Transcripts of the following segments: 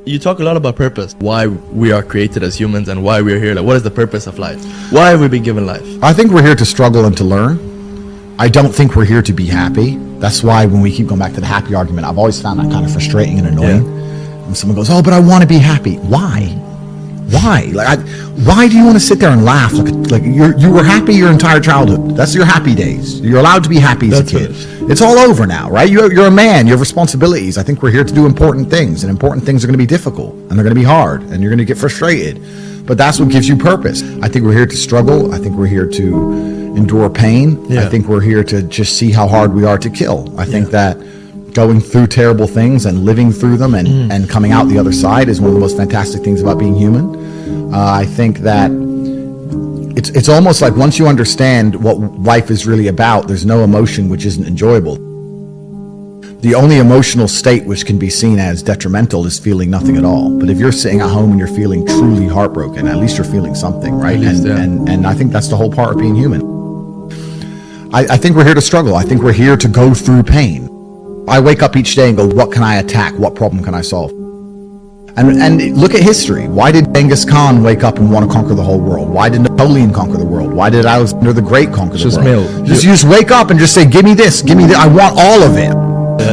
You talk a lot about purpose, why we are created as humans and why we're here. Like, what is the purpose of life? Why have we been given life? I think we're here to struggle and to learn. I don't think we're here to be happy. That's why when we keep going back to the happy argument, I've always found that kind of frustrating and annoying. When someone goes, oh, but I want to be happy. Why? Why do you want to sit there and laugh like you were happy your entire childhood? That's your happy days. You're allowed to be happy as a kid. It's all over now, right? You're a man. You have responsibilities. I think we're here to do important things, and important things are going to be difficult, and they're going to be hard, and you're going to get frustrated. But that's what gives you purpose. I think we're here to struggle. I think we're here to endure pain. I think we're here to just see how hard we are to kill. I think that going through terrible things and living through them and coming out the other side is one of the most fantastic things about being human. I think that it's almost like once you understand what life is really about, there's no emotion which isn't enjoyable. The only emotional state which can be seen as detrimental is feeling nothing at all. But if you're sitting at home and you're feeling truly heartbroken, at least you're feeling something, right? And I think that's the whole part of being human. I think we're here to struggle. I think we're here to go through pain. I wake up each day and go, what can I attack? What problem can I solve? And look at history. Why did Genghis Khan wake up and want to conquer the whole world? Why did Napoleon conquer the world? Why did Alexander the Great conquer the world? Just wake up and just say, give me this, give me that. I want all of it.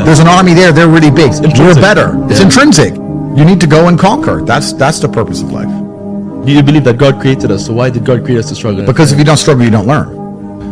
There's an army there. They're really big. We're better. It's intrinsic. You need to go and conquer. That's the purpose of life. Do you believe that God created us? So why did God create us to struggle? Because if you don't struggle, you don't learn.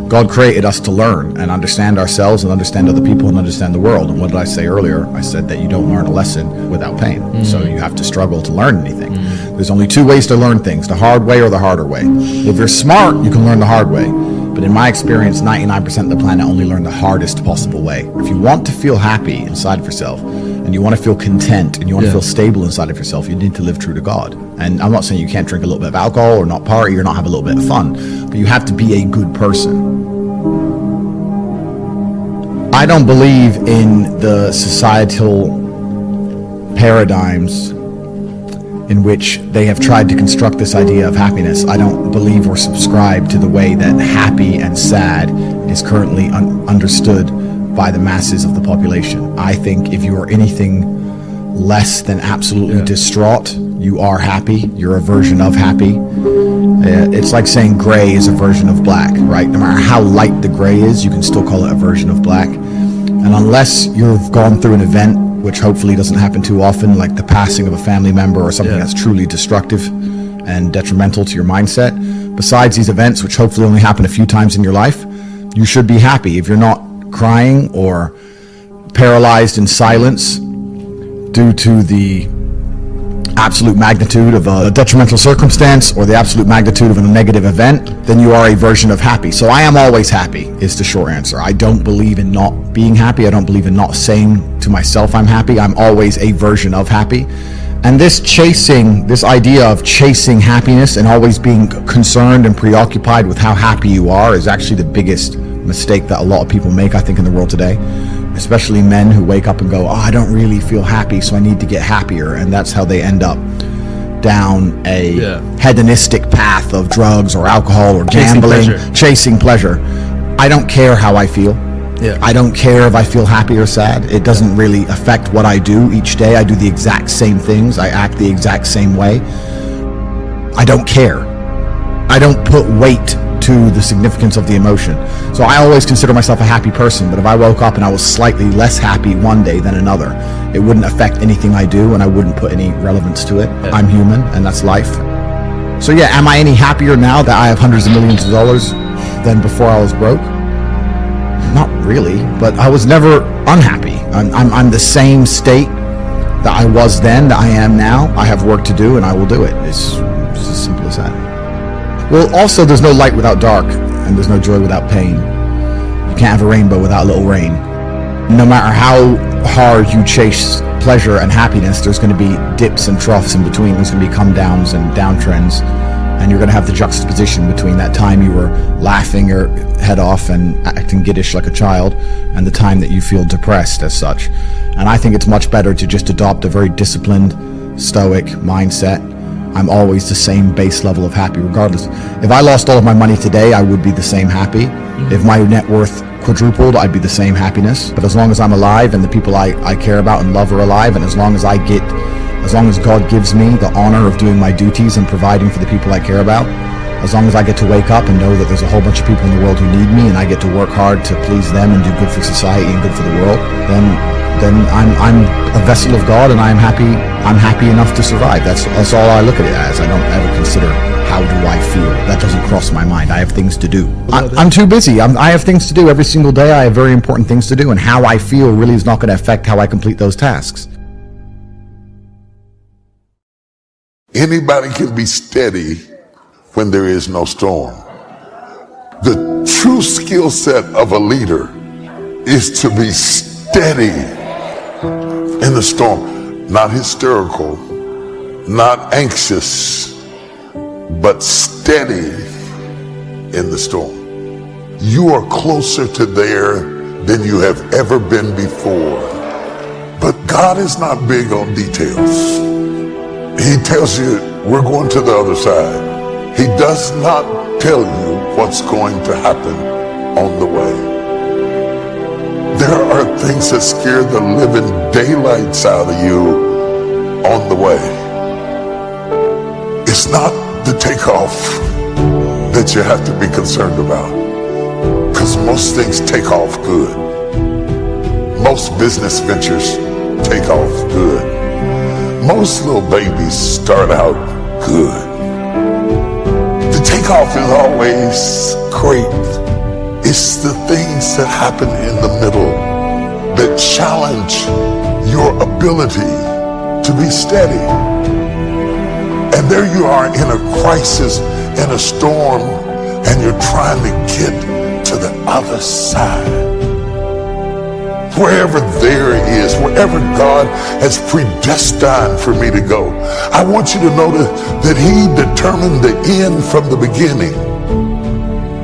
God created us to learn and understand ourselves and understand other people and understand the world. And what did I say earlier? I said that you don't learn a lesson without pain. So you have to struggle to learn anything. There's only two ways to learn things, the hard way or the harder way. If you're smart, you can learn the hard way. But in my experience, 99% of the planet only learn the hardest possible way. If you want to feel happy inside of yourself, and you want to feel content, and you want to feel stable inside of yourself, you need to live true to God. And I'm not saying you can't drink a little bit of alcohol or not party or not have a little bit of fun, but you have to be a good person. I don't believe in the societal paradigms in which they have tried to construct this idea of happiness. I don't believe or subscribe to the way that happy and sad is currently understood by the masses of the population. I think if you are anything less than absolutely distraught, you are happy. You're a version of happy. It's like saying gray is a version of black, right? No matter how light the gray is, you can still call it a version of black. And unless you've gone through an event, which hopefully doesn't happen too often, like the passing of a family member or something that's truly destructive and detrimental to your mindset, besides these events, which hopefully only happen a few times in your life, you should be happy. If you're not crying or paralyzed in silence due to the absolute magnitude of a detrimental circumstance or the absolute magnitude of a negative event, then you are a version of happy. So I am always happy is the short answer. I don't believe in not being happy. I don't believe in not saying to myself I'm happy. I'm always a version of happy. And this idea of chasing happiness and always being concerned and preoccupied with how happy you are is actually the biggest mistake that a lot of people make, I think, in the world today. Especially men who wake up and go, oh, I don't really feel happy, so I need to get happier. And that's how they end up down a hedonistic path of drugs or alcohol or gambling, chasing pleasure. I don't care how I feel. I don't care if I feel happy or sad. It doesn't really affect what I do each day. I do the exact same things. I act the exact same way. I don't care. I don't put weight to the significance of the emotion. So I always consider myself a happy person, but if I woke up and I was slightly less happy one day than another, it wouldn't affect anything I do and I wouldn't put any relevance to it. I'm human and that's life. So yeah, am I any happier now that I have hundreds of millions of dollars than before I was broke? Not really, but I was never unhappy. I'm the same state that I was then, that I am now. I have work to do and I will do it. It's as simple as that. Well, also, there's no light without dark, and there's no joy without pain. You can't have a rainbow without a little rain. No matter how hard you chase pleasure and happiness, there's going to be dips and troughs in between. There's going to be come downs and downtrends, and you're going to have the juxtaposition between that time you were laughing your head off and acting giddish like a child, and the time that you feel depressed as such. And I think it's much better to just adopt a very disciplined, stoic mindset. I'm always the same base level of happy regardless. If I lost all of my money today, I would be the same happy. If my net worth quadrupled, I'd be the same happiness. But as long as I'm alive and the people I care about and love are alive, and as long as I get as long as God gives me the honor of doing my duties and providing for the people I care about, as long as I get to wake up and know that there's a whole bunch of people in the world who need me and I get to work hard to please them and do good for society and good for the world, then I'm a vessel of God, and I'm happy enough to survive. That's all I look at it as. I don't ever consider how do I feel. That doesn't cross my mind. I have things to do. I'm too busy. I have things to do every single day. I have very important things to do, and how I feel really is not going to affect how I complete those tasks. Anybody can be steady when there is no storm. The true skill set of a leader is to be steady in the storm, not hysterical, not anxious, but steady in the storm. You are closer to there than you have ever been before. But God is not big on details. He tells you, we're going to the other side. He does not tell you what's going to happen on the way. There are things that scare the living daylights out of you on the way. It's not the takeoff that you have to be concerned about, because most things take off good. Most business ventures take off good. Most little babies start out good. The takeoff is always great. It's the things that happen in the middle that challenge your ability to be steady. And there you are in a crisis, in a storm, and you're trying to get to the other side. Wherever there is, wherever God has predestined for me to go, I want you to know that He determined the end from the beginning.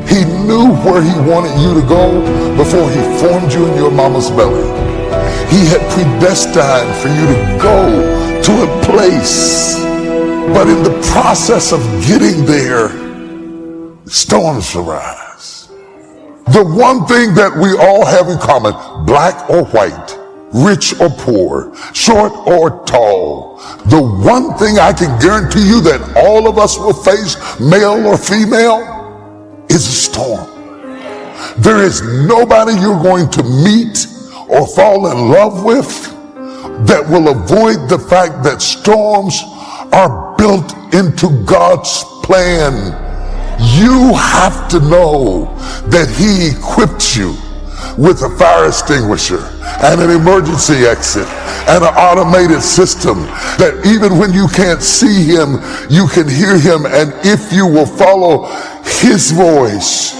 He knew where He wanted you to go before He formed you in your mama's belly. He had predestined for you to go to a place. But in the process of getting there, storms arise. The one thing that we all have in common, black or white, rich or poor, short or tall, the one thing I can guarantee you that all of us will face, male or female, is a storm. There is nobody you're going to meet or fall in love with that will avoid the fact that storms are built into God's plan. You have to know that He equipped you with a fire extinguisher and an emergency exit and an automated system that even when you can't see Him, you can hear Him, and if you will follow His voice,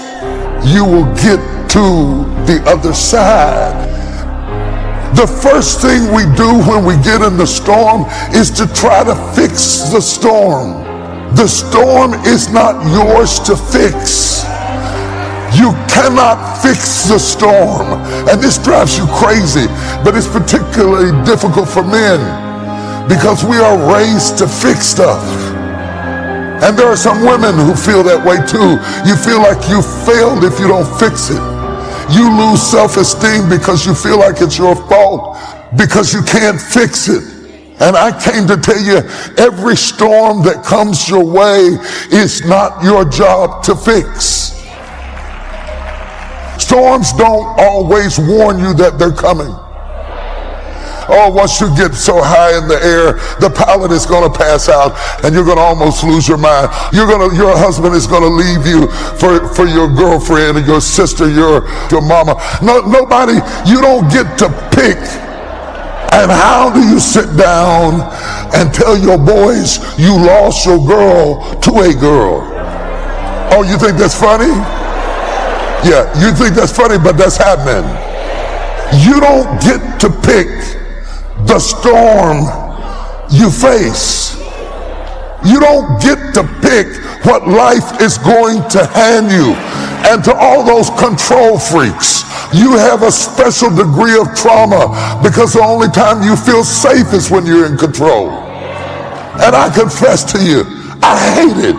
you will get to the other side. The first thing we do when we get in the storm is to try to fix the storm. The storm is not yours to fix. You cannot fix the storm. And this drives you crazy, but it's particularly difficult for men because we are raised to fix stuff. And there are some women who feel that way too. You feel like you failed if you don't fix it. You lose self-esteem because you feel like it's your fault because you can't fix it. And I came to tell you, every storm that comes your way is not your job to fix. Storms don't always warn you that they're coming. Oh, once you get so high in the air, the pilot is going to pass out and you're going to almost lose your mind. Your husband is going to leave you for your girlfriend or your sister, your mama. Nobody, you don't get to pick. And how do you sit down and tell your boys you lost your girl to a girl? Oh, you think that's funny? Yeah, you think that's funny, but that's happening. You don't get to pick the storm you face. You don't get to pick what life is going to hand you. And to all those control freaks, you have a special degree of trauma because the only time you feel safe is when you're in control. And I confess to you, I hate it.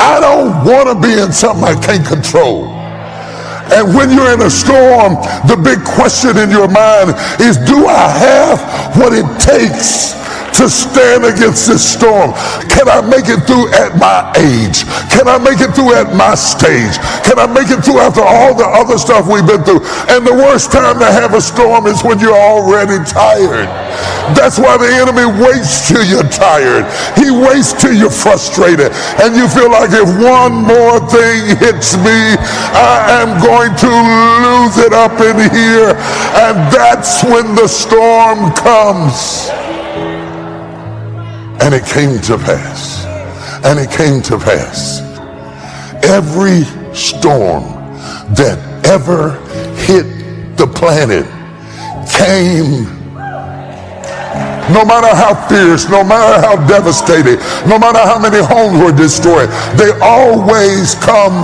I don't want to be in something I can't control. And when you're in a storm, the big question in your mind is, do I have what it takes to stand against this storm? Can I make it through at my age? Can I make it through at my stage? Can I make it through after all the other stuff we've been through? And the worst time to have a storm is when you're already tired. That's why the enemy waits till you're tired. He waits till you're frustrated and you feel like if one more thing hits me, I am going to lose it up in here. And that's when the storm comes. And it came to pass. And it came to pass. Every storm that ever hit the planet came. No matter how fierce, no matter how devastating, no matter how many homes were destroyed, they always come.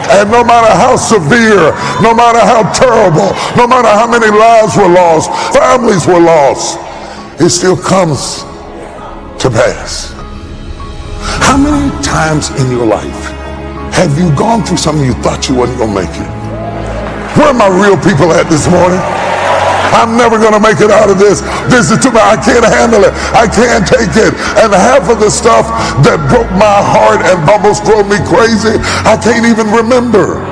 And no matter how severe, no matter how terrible, no matter how many lives were lost, families were lost, it still comes to pass. How many times in your life have you gone through something you thought you wasn't going to make it? Where are my real people at this morning? I'm never going to make it out of this. This is too much. I can't handle it. I can't take it. And half of the stuff that broke my heart and almost drove me crazy, I can't even remember.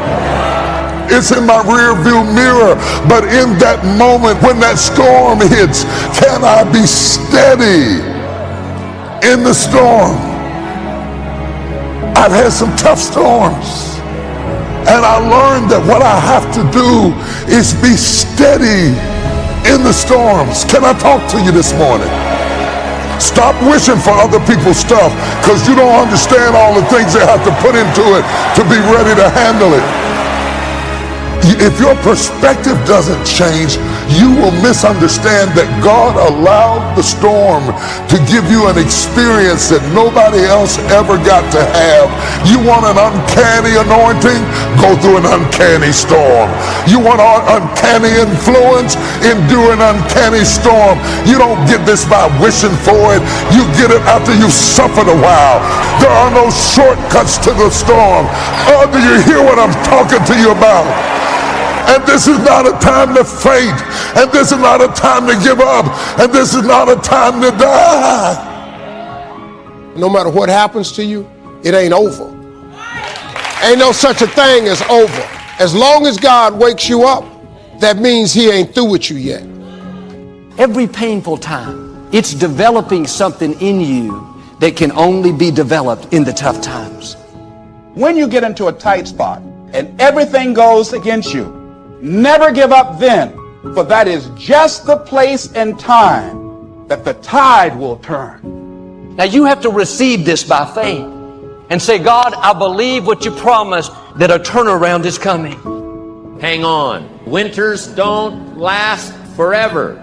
It's in my rear view mirror. But in that moment when that storm hits, can I be steady in the storm? I've had some tough storms. And I learned that what I have to do is be steady in the storms. Can I talk to you this morning? Stop wishing for other people's stuff because you don't understand all the things they have to put into it to be ready to handle it. If your perspective doesn't change, you will misunderstand that God allowed the storm to give you an experience that nobody else ever got to have. You want an uncanny anointing? Go through an uncanny storm. You want an uncanny influence? Endure an uncanny storm. You don't get this by wishing for it. You get it after you've suffered a while. There are no shortcuts to the storm. Oh, do you hear what I'm talking to you about? And this is not a time to faint. And this is not a time to give up. And this is not a time to die. No matter what happens to you, it ain't over. Ain't no such a thing as over. As long as God wakes you up, that means he ain't through with you yet. Every painful time, it's developing something in you that can only be developed in the tough times. When you get into a tight spot and everything goes against you, never give up then, for that is just the place and time that the tide will turn. Now you have to receive this by faith and say, God, I believe what you promised, that a turnaround is coming. Hang on. Winters don't last forever.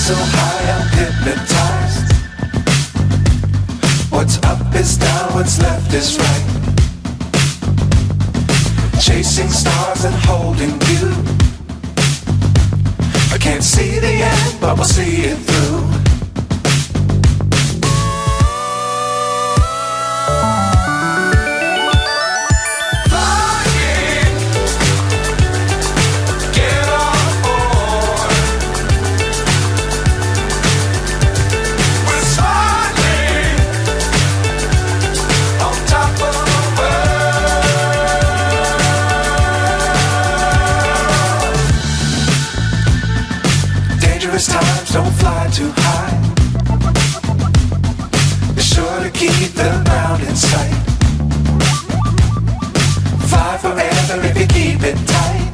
so high I'm hypnotized. What's up is down, what's left is right. Chasing stars and holding you. I can't see the end, but we'll see it through. Times don't fly too high. Be sure to keep the ground in sight. Fly forever if you keep it tight.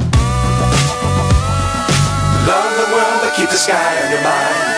Love the world but keep the sky on your mind.